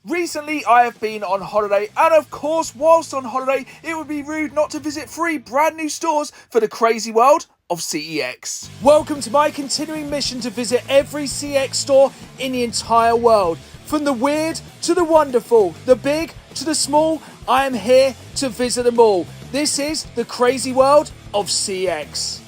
Recently, I have been on holiday, and of course, whilst on holiday, it would be rude not to visit 3 brand new stores for the crazy world of CEX. Welcome to my continuing mission to visit every CEX store in the entire world. From the weird to the wonderful, the big to the small, I am here to visit them all. This is the crazy world of CEX.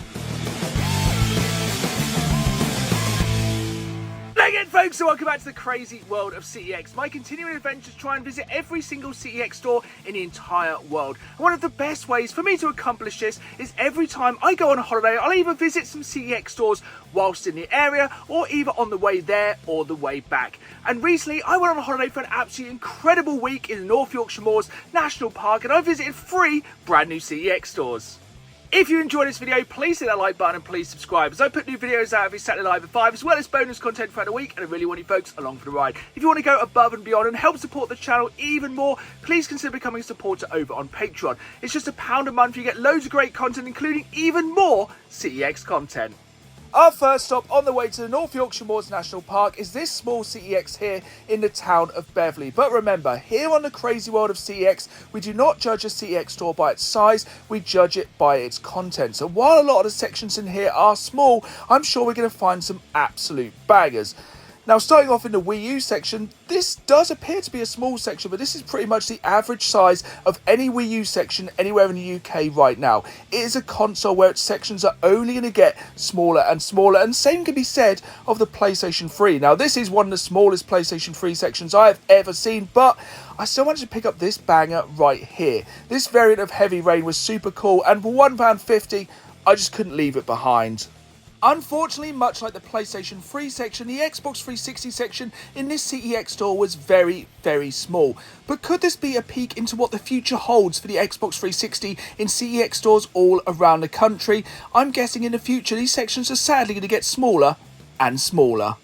Again, folks, so welcome back to the crazy world of CEX. My continuing adventure to try and visit every single CEX store in the entire world. And one of the best ways for me to accomplish this is every time I go on a holiday, I'll either visit some CEX stores whilst in the area, or either on the way there or the way back. And recently, I went on a holiday for an absolutely incredible week in the North Yorkshire Moors National Park, and I visited 3 brand new CEX stores. If you enjoyed this video, please hit that like button and please subscribe, as I put new videos out every Saturday live at 5, as well as bonus content throughout the week, and I really want you folks along for the ride. If you want to go above and beyond and help support the channel even more, please consider becoming a supporter over on Patreon. It's just £1 a month, you get loads of great content, including even more CEX content. Our first stop on the way to the North Yorkshire Moors National Park is this small CEX here in the town of Beverley. But remember, here on the crazy world of CEX, we do not judge a CEX store by its size, we judge it by its content. So while a lot of the sections in here are small, I'm sure we're going to find some absolute bangers. Now, starting off in the Wii U section, this does appear to be a small section, but this is pretty much the average size of any Wii U section anywhere in the UK right now. It is a console where its sections are only going to get smaller and smaller, and same can be said of the PlayStation 3. Now, this is one of the smallest PlayStation 3 sections I have ever seen, but I still managed to pick up this banger right here. This variant of Heavy Rain was super cool, and for £1.50, I just couldn't leave it behind. Unfortunately, much like the PlayStation 3 section, the Xbox 360 section in this CEX store was very, very small. But could this be a peek into what the future holds for the Xbox 360 in CEX stores all around the country? I'm guessing in the future these sections are sadly going to get smaller and smaller.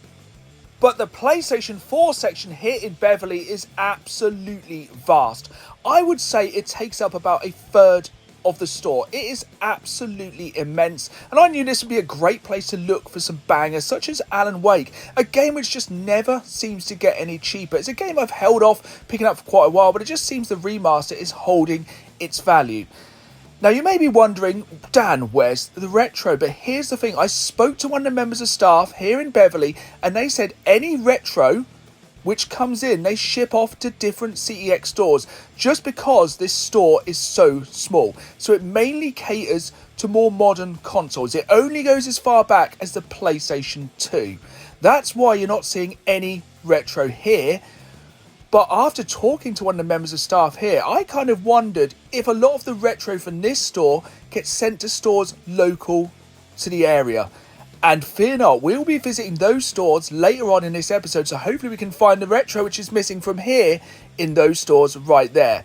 But the PlayStation 4 section here in Beverley is absolutely vast. I would say it takes up about a third of the store. It is absolutely immense, and I knew this would be a great place to look for some bangers such as Alan Wake, a game which just never seems to get any cheaper. It's a game I've held off picking up for quite a while, but it just seems the remaster is holding its value. Now, you may be wondering, Dan, where's the retro? But here's the thing, I spoke to one of the members of staff here in Beverley, and they said any retro which comes in, they ship off to different CEX stores just because this store is so small. So it mainly caters to more modern consoles. It only goes as far back as the PlayStation 2. That's why you're not seeing any retro here. But after talking to one of the members of staff here, I kind of wondered if a lot of the retro from this store gets sent to stores local to the area. And fear not, we'll be visiting those stores later on in this episode, so hopefully we can find the retro which is missing from here in those stores right there.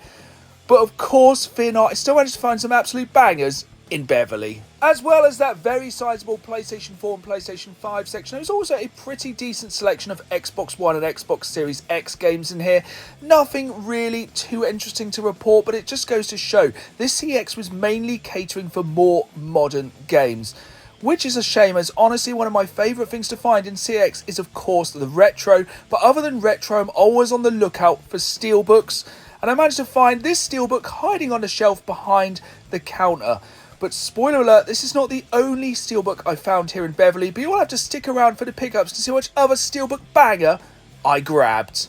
But of course, fear not, I still managed to find some absolute bangers in Beverley. As well as that very sizable PlayStation 4 and PlayStation 5 section, there's also a pretty decent selection of Xbox One and Xbox Series X games in here. Nothing really too interesting to report, but it just goes to show this CEX was mainly catering for more modern games. Which is a shame, as honestly one of my favourite things to find in CEX is of course the retro, but other than retro I'm always on the lookout for steelbooks, and I managed to find this steelbook hiding on the shelf behind the counter. But spoiler alert, this is not the only steelbook I found here in Beverley, but you'll have to stick around for the pickups to see which other steelbook banger I grabbed.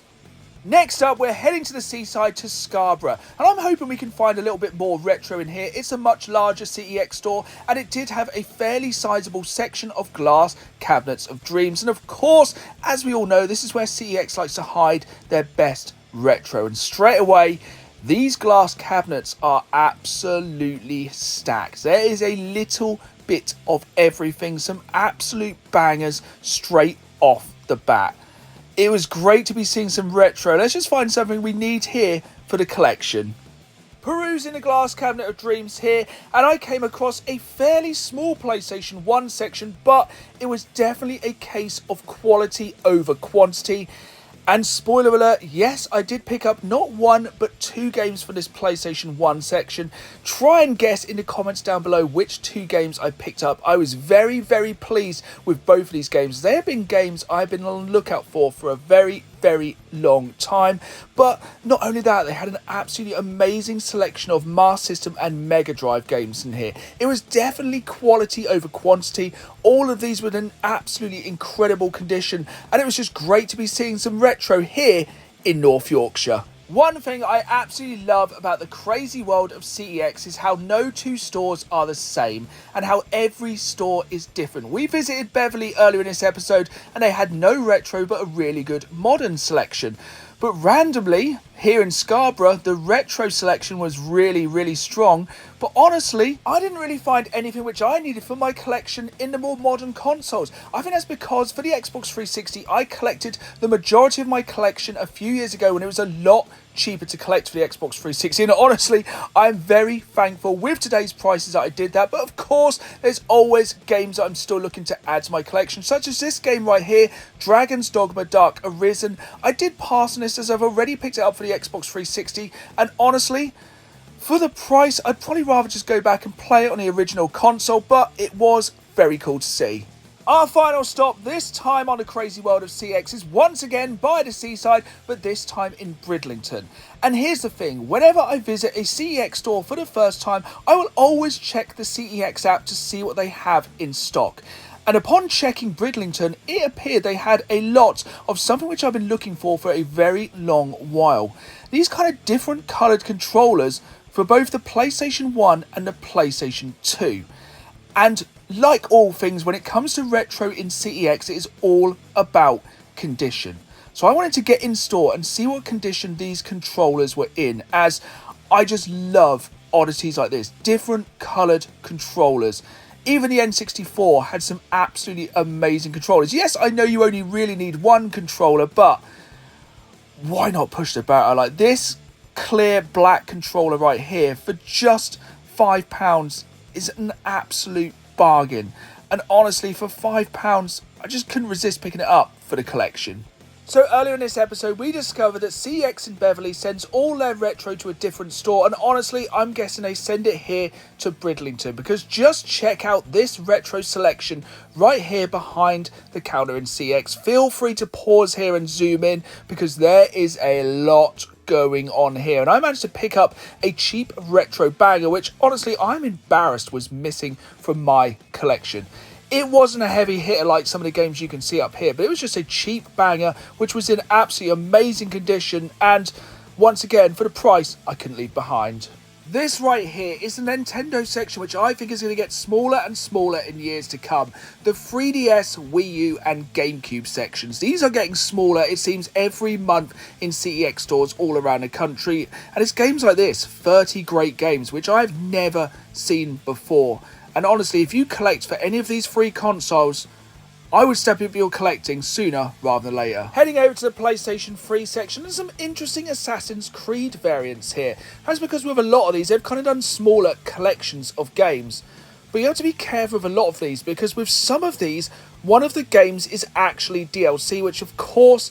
Next up, we're heading to the seaside to Scarborough, and I'm hoping we can find a little bit more retro in here. It's a much larger CEX store, and it did have a fairly sizable section of glass cabinets of dreams. And of course, as we all know, this is where CEX likes to hide their best retro. And straight away, these glass cabinets are absolutely stacked. There is a little bit of everything, some absolute bangers straight off the bat. It was great to be seeing some retro. Let's just find something we need here for the collection. Perusing the glass cabinet of dreams here, and I came across a fairly small PlayStation 1 section, but it was definitely a case of quality over quantity. And spoiler alert, yes, I did pick up not 1 but 2 games for this PlayStation 1 section. Try and guess in the comments down below which 2 games I picked up. I was very, very pleased with both of these games. They have been games I've been on the lookout for a very, very long time. But not only that, they had an absolutely amazing selection of Master System and Mega Drive games in here. It was definitely quality over quantity. All of these were in absolutely incredible condition, and it was just great to be seeing some retro here in North Yorkshire. One thing I absolutely love about the crazy world of CEX is how no two stores are the same and how every store is different. We visited Beverley earlier in this episode and they had no retro but a really good modern selection. But randomly, here in Scarborough, the retro selection was really strong. But honestly, I didn't really find anything which I needed for my collection in the more modern consoles. I think that's because for the Xbox 360, I collected the majority of my collection a few years ago when it was a lot cheaper to collect for the Xbox 360. And honestly, I'm very thankful with today's prices that I did that. But of course, there's always games that I'm still looking to add to my collection, such as this game right here, Dragon's Dogma Dark Arisen. I did pass on this as I've already picked it up for the Xbox 360, and honestly, for the price, I'd probably rather just go back and play it on the original console, but it was very cool to see. Our final stop, this time on the crazy world of CEX, is once again by the seaside, but this time in Bridlington. And here's the thing, whenever I visit a CEX store for the first time, I will always check the CEX app to see what they have in stock. And upon checking Bridlington, it appeared they had a lot of something which I've been looking for a very long while. These kind of different coloured controllers for both the PlayStation 1 and the PlayStation 2. And like all things, when it comes to retro in CEX, it is all about condition. So I wanted to get in store and see what condition these controllers were in, as I just love oddities like this, different coloured controllers. Even the N64 had some absolutely amazing controllers. Yes, I know you only really need one controller, but why not push the boat? Like this clear black controller right here for just £5 is an absolute bargain. And honestly, for £5, I just couldn't resist picking it up for the collection. So earlier in this episode, we discovered that CEX in Beverley sends all their retro to a different store, and honestly, I'm guessing they send it here to Bridlington, because just check out this retro selection right here behind the counter in CEX. Feel free to pause here and zoom in, because there is a lot going on here, and I managed to pick up a cheap retro banger, which honestly I'm embarrassed was missing from my collection. It wasn't a heavy hitter like some of the games you can see up here, but it was just a cheap banger which was in absolutely amazing condition, and once again, for the price, I couldn't leave behind. This right here is the Nintendo section, which I think is going to get smaller and smaller in years to come. The 3DS, Wii U and GameCube sections. These are getting smaller, it seems, every month in CEX stores all around the country. And it's games like this, 30 great games, which I've never seen before. And honestly, if you collect for any of these free consoles, I would step up your collecting sooner rather than later. Heading over to the PlayStation 3 section, there's some interesting Assassin's Creed variants here. That's because with a lot of these, they've kind of done smaller collections of games. But you have to be careful with a lot of these, because with some of these, one of the games is actually DLC, which of course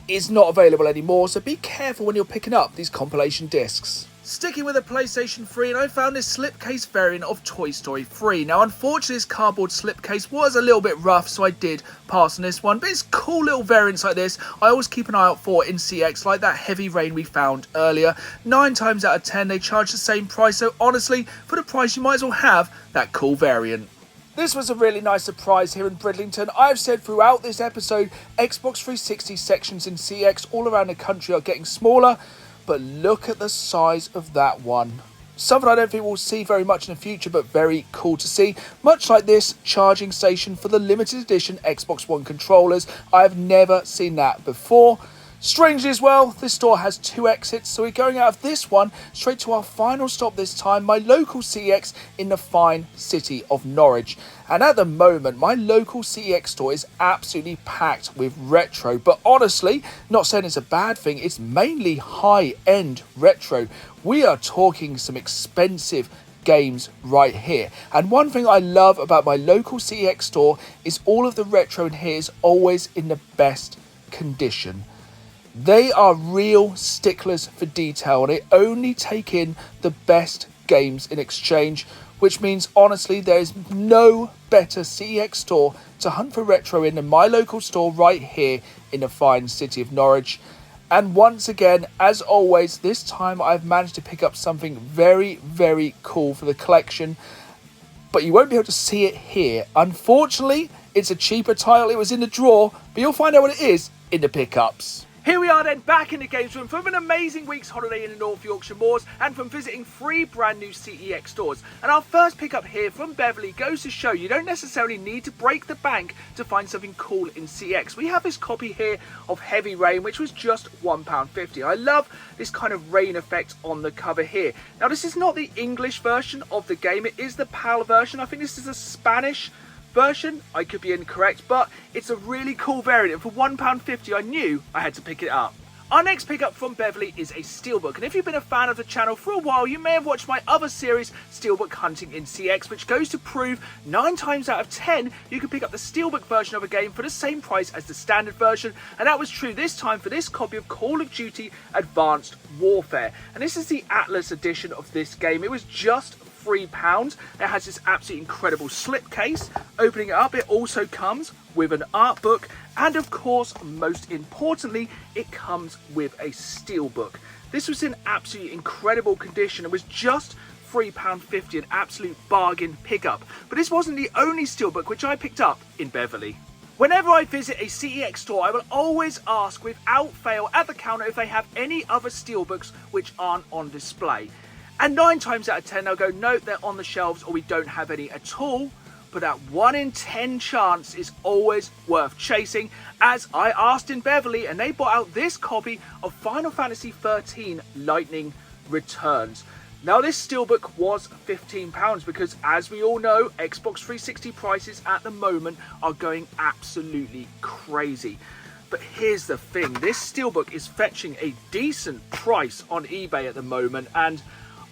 is not available anymore. So be careful when you're picking up these compilation discs. Sticking with the PlayStation 3, and I found this slipcase variant of Toy Story 3. Now, unfortunately, this cardboard slipcase was a little bit rough, so I did pass on this one. But it's cool little variants like this I always keep an eye out for in CEX, like that Heavy Rain we found earlier. 9 times out of 10, they charge the same price, so honestly, for the price, you might as well have that cool variant. This was a really nice surprise here in Bridlington. I've said throughout this episode, Xbox 360 sections in CEX all around the country are getting smaller, but look at the size of that one. Something I don't think we'll see very much in the future, but very cool to see. Much like this charging station for the limited edition Xbox One controllers. I've never seen that before. Strangely as well, this store has 2 exits, so we're going out of this one straight to our final stop this time, my local CEX in the fine city of Norwich. And at the moment, my local CEX store is absolutely packed with retro, but honestly, not saying it's a bad thing, it's mainly high-end retro. We are talking some expensive games right here. And one thing I love about my local CEX store is all of the retro in here is always in the best condition. They are real sticklers for detail, and they only take in the best games in exchange. which means honestly there is no better CEX store to hunt for retro in than my local store right here in the fine city of Norwich. And once again, as always, this time I've managed to pick up something very, very cool for the collection, but you won't be able to see it here. Unfortunately, it's a cheaper title. It was in the drawer, but you'll find out what it is in the pickups. Here we are then, back in the games room from an amazing week's holiday in the North Yorkshire moors and from visiting 3 brand new CEX stores. And our first pickup here from Beverley goes to show you don't necessarily need to break the bank to find something cool in CEX. We have this copy here of Heavy Rain, which was just £1.50. I love this kind of rain effect on the cover here. Now, this is not the English version of the game. It is the PAL version. I think this is a Spanish version. I could be incorrect, but it's a really cool variant, and for £1.50 I knew I had to pick it up. Our next pickup from Beverley is a Steelbook, and if you've been a fan of the channel for a while, you may have watched my other series, Steelbook Hunting in CEX, which goes to prove 9 times out of 10 you can pick up the Steelbook version of a game for the same price as the standard version, and that was true this time for this copy of Call of Duty Advanced Warfare. And this is the Atlas edition of this game. It was just £3. It has this absolutely incredible slipcase. Opening it up, it also comes with an art book, and of course, most importantly, it comes with a steelbook. This was in absolutely incredible condition. It was just £3.50, an absolute bargain pickup. But this wasn't the only steelbook which I picked up in Beverley. Whenever I visit a CEX store, I will always ask without fail at the counter if they have any other steelbooks which aren't on display. And 9 times out of 10 they'll go, no, they're on the shelves, or we don't have any at all. But that 1 in 10 chance is always worth chasing, as I asked in Beverley and they bought out this copy of Final Fantasy XIII Lightning Returns. Now, this steelbook was £15 because, as we all know, Xbox 360 prices at the moment are going absolutely crazy. But here's the thing, this steelbook is fetching a decent price on eBay at the moment, and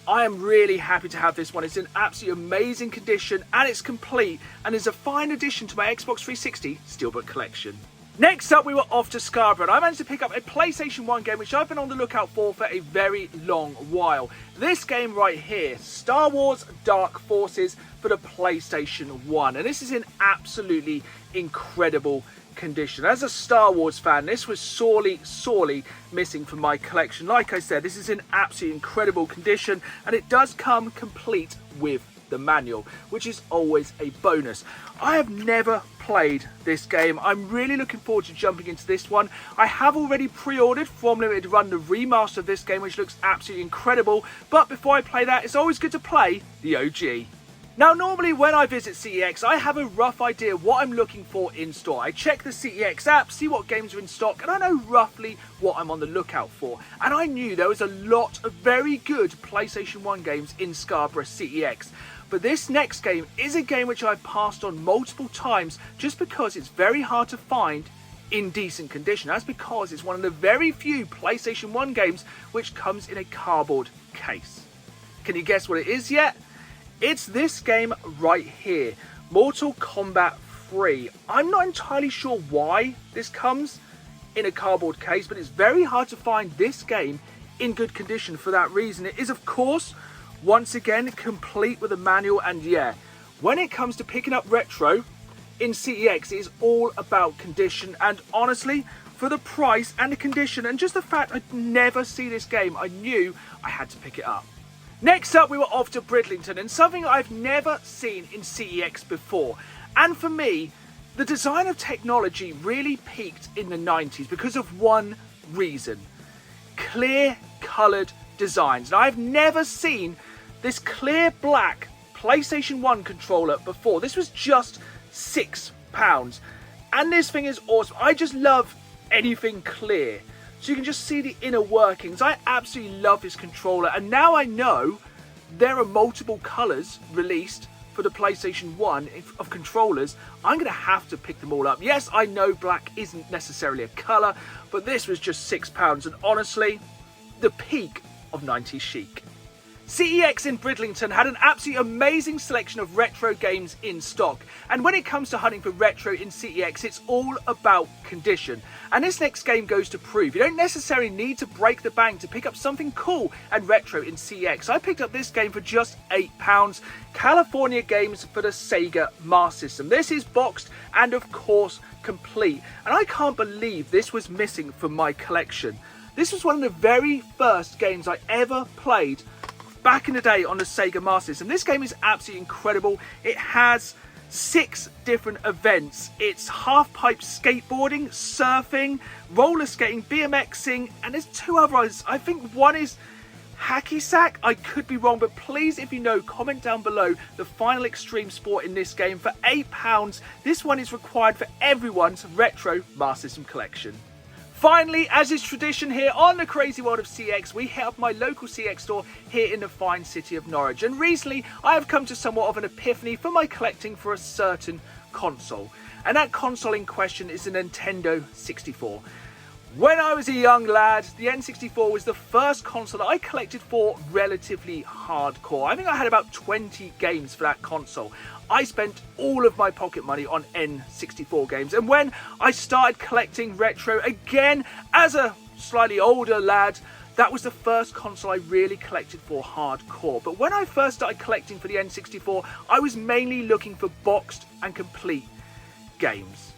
I am really happy to have this one. It's in absolutely amazing condition and it's complete and is a fine addition to my Xbox 360 Steelbook collection. Next up, we were off to Scarborough, and I managed to pick up a PlayStation 1 game which I've been on the lookout for a very long while. This game right here, Star Wars Dark Forces for the PlayStation 1, and this is in absolutely incredible condition. As a Star Wars fan, this was sorely missing from my collection. Like I said, this is in absolutely incredible condition, and it does come complete with the manual, which is always a bonus. I have never played this game. I'm really looking forward to jumping into this one. I have already pre-ordered from Limited Run the remaster of this game, which looks absolutely incredible, but before I play that, it's always good to play the OG. Now, normally when I visit CEX, I have a rough idea what I'm looking for in store. I check the CEX app, see what games are in stock, and I know roughly what I'm on the lookout for. And I knew there was a lot of very good PlayStation 1 games in Scarborough CEX. But this next game is a game which I've passed on multiple times just because it's very hard to find in decent condition. That's because it's one of the very few PlayStation 1 games which comes in a cardboard case. Can you guess what it is yet? It's this game right here, Mortal Kombat 3. I'm not entirely sure why this comes in a cardboard case, but it's very hard to find this game in good condition for that reason. It is, of course, once again, complete with a manual, and yeah, when it comes to picking up retro in CEX, it is all about condition, and honestly, for the price and the condition and just the fact I'd never see this game, I knew I had to pick it up. Next up, we were off to Bridlington, and something I've never seen in CEX before. And for me, the design of technology really peaked in the 90s because of one reason: clear coloured designs. And I've never seen this clear black PlayStation 1 controller before. This was just £6. And this thing is awesome. I just love anything clear, so you can just see the inner workings. I absolutely love this controller, and now I know there are multiple colours released for the PlayStation 1 of controllers. I'm going to have to pick them all up. Yes, I know black isn't necessarily a colour, but this was just £6, and honestly, the peak of 90s chic. CEX in Bridlington had an absolutely amazing selection of retro games in stock, and when it comes to hunting for retro in CEX, it's all about condition. And this next game goes to prove you don't necessarily need to break the bank to pick up something cool and retro in CEX. I picked up this game for just £8, California Games for the Sega Master System. This is boxed and of course complete, and I can't believe this was missing from my collection. This was one of the very first games I ever played back in the day on the Sega Master System. This game is absolutely incredible. It has 6 different events. It's half-pipe skateboarding, surfing, roller skating, BMXing, and there's 2 others. I think one is hacky sack. I could be wrong, but please, if you know, comment down below the final extreme sport in this game. For £8, this one is required for everyone's retro Master System collection. Finally, as is tradition here on the crazy world of CEX, we hit up my local CEX store here in the fine city of Norwich. And recently, I have come to somewhat of an epiphany for my collecting for a certain console. And that console in question is the Nintendo 64. When I was a young lad, the N64 was the first console that I collected for relatively hardcore. I think I had about 20 games for that console. I spent all of my pocket money on N64 games, and when I started collecting retro again as a slightly older lad, that was the first console I really collected for hardcore. But when I first started collecting for the N64, I was mainly looking for boxed and complete games,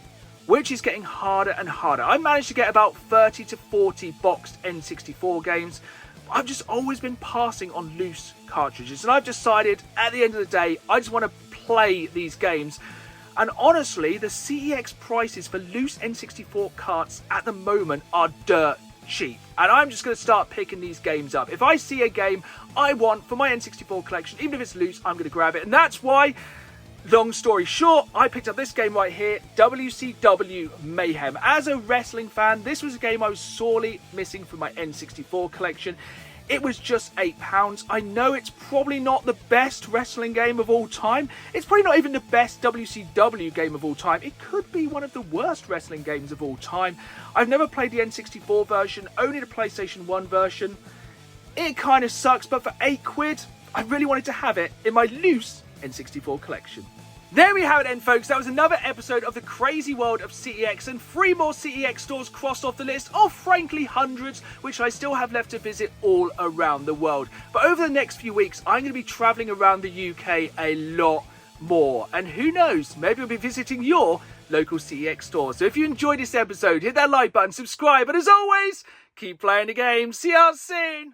which is getting harder and harder. I managed to get about 30 to 40 boxed N64 games. I've just always been passing on loose cartridges, and I've decided at the end of the day, I just want to play these games. And honestly, the CEX prices for loose N64 carts at the moment are dirt cheap, and I'm just going to start picking these games up. If I see a game I want for my N64 collection, even if it's loose, I'm going to grab it. And that's why, long story short, I picked up this game right here, WCW Mayhem. As a wrestling fan, this was a game I was sorely missing from my N64 collection. It was just £8. I know it's probably not the best wrestling game of all time. It's probably not even the best WCW game of all time. It could be one of the worst wrestling games of all time. I've never played the N64 version, only the PlayStation 1 version. It kind of sucks, but for £8, I really wanted to have it in my loose N64 collection. There we have it then, folks. That was another episode of the crazy world of CEX, and 3 more CEX stores crossed off the list of frankly hundreds, which I still have left to visit all around the world. But over the next few weeks, I'm going to be travelling around the UK a lot more. And who knows, maybe I'll be visiting your local CEX store. So if you enjoyed this episode, hit that like button, subscribe, and as always, keep playing the game. See you soon.